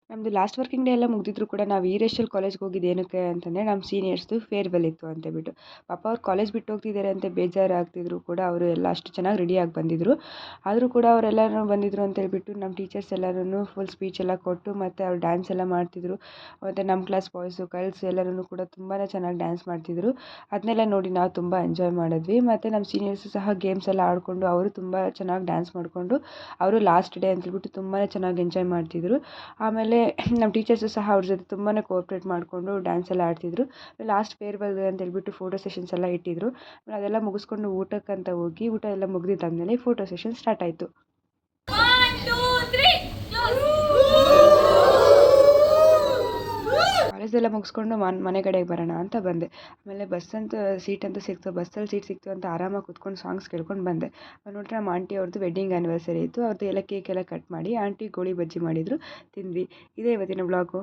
ನಮ್ಮದು last working day ಎಲ್ಲ ಮುಗಿದಿದ್ರು ಕೂಡ ನಾವು ವೀರೇಶಲ್ ಕಾಲೇಜ್ಗೆ ಹೋಗಿದ್ದು ಏನಕ್ಕೆ ಅಂತಂದರೆ ನಮ್ಮ ಸೀನಿಯರ್ಸ್ದು ಫೇರ್ವೆಲ್ ಇತ್ತು ಅಂತೇಳ್ಬಿಟ್ಟು. ಪಾಪ ಅವ್ರು ಕಾಲೇಜ್ ಬಿಟ್ಟು ಹೋಗ್ತಿದ್ದಾರೆ ಅಂತ ಬೇಜಾರಾಗ್ತಿದ್ರು ಕೂಡ ಅವರು ಎಲ್ಲ ಅಷ್ಟು ಚೆನ್ನಾಗಿ ರೆಡಿಯಾಗಿ ಬಂದಿದ್ದರು. ಆದರೂ ಕೂಡ ಅವರೆಲ್ಲರೂ ಬಂದಿದ್ದರು ಅಂತೇಳ್ಬಿಟ್ಟು ನಮ್ಮ ಟೀಚರ್ಸ್ ಎಲ್ಲರೂ ಫುಲ್ ಸ್ಪೀಚ್ ಎಲ್ಲ ಕೊಟ್ಟು ಮತ್ತು ಅವ್ರು ಡ್ಯಾನ್ಸ್ ಎಲ್ಲ ಮಾಡ್ತಿದ್ದರು. ಮತ್ತು ನಮ್ಮ ಕ್ಲಾಸ್ ಬಾಯ್ಸು ಗರ್ಲ್ಸ್ ಎಲ್ಲರೂ ಕೂಡ ತುಂಬಾ ಚೆನ್ನಾಗಿ ಡ್ಯಾನ್ಸ್ ಮಾಡ್ತಿದ್ದರು. ಅದನ್ನೆಲ್ಲ ನೋಡಿ ನಾವು ತುಂಬ ಎಂಜಾಯ್ ಮಾಡಿದ್ವಿ. ಮತ್ತು ನಮ್ಮ ಸೀನಿಯರ್ಸು ಸಹ ಗೇಮ್ಸ್ ಎಲ್ಲ ಆಡಿಕೊಂಡು ಅವರು ತುಂಬ ಚೆನ್ನಾಗಿ ಡ್ಯಾನ್ಸ್ ಮಾಡಿಕೊಂಡು ಅವರು ಲಾಸ್ಟ್ ಡೇ ಅಂತೇಳ್ಬಿಟ್ಟು ತುಂಬಾ ಚೆನ್ನಾಗಿ ಎಂಜಾಯ್ ಮಾಡ್ತಿದ್ದರು. ಆಮೇಲೆ ನಮ್ಮ ಟೀಚರ್ಸು ಸಹ ಅವ್ರ ಜೊತೆ ತುಂಬಾ ಕೋಆಪ್ರೇಟ್ ಮಾಡಿಕೊಂಡು ಡ್ಯಾನ್ಸ್ ಎಲ್ಲ ಆಡ್ತಿದ್ದರು. ಲಾಸ್ಟ್ ಫೇರ್ವೆಲ್ ಅಂತೇಳ್ಬಿಟ್ಟು ಫೋಟೋ ಸೆಷನ್ಸ್ ಎಲ್ಲ ಇಟ್ಟಿದ್ದರು. ಅದೆಲ್ಲ ಮುಗಿಸ್ಕೊಂಡು ಊಟಕ್ಕಂತ ಹೋಗಿ ಊಟ ಎಲ್ಲ ಮುಗಿದಿದ್ದಾದಮೇಲೆ ಫೋಟೋ ಸೆಷನ್ ಸ್ಟಾರ್ಟ್ ಆಯಿತು. ಕಾಲೇಜೆಲ್ಲ ಮುಗಿಸ್ಕೊಂಡು ಮನೆ ಕಡೆಗೆ ಬರೋಣ ಅಂತ ಬಂದೆ. ಆಮೇಲೆ ಸೀಟ್ ಅಂತೂ ಸಿಕ್ತು, ಬಸ್ಸಲ್ಲಿ ಸೀಟ್ ಸಿಕ್ತು ಅಂತ ಆರಾಮಾಗಿ ಕೂತ್ಕೊಂಡು ಸಾಂಗ್ಸ್ ಕೇಳ್ಕೊಂಡು ಬಂದೆ. ನೋಡಿದ್ರೆ ನಮ್ಮ ಆಂಟಿ ಅವ್ರದ್ದು ವೆಡ್ಡಿಂಗ್ ಆ್ಯನಿವರ್ಸರಿ ಇತ್ತು. ಅವ್ರದ್ದು ಎಲ್ಲ ಕೇಕ್ ಎಲ್ಲ ಕಟ್ ಮಾಡಿ ಆಂಟಿ ಗೋಳಿ ಬಜ್ಜಿ ಮಾಡಿದರು, ತಿಂದ್ವಿ. ಇದೇ ಇವತ್ತಿನ ವ್ಲಾಗು.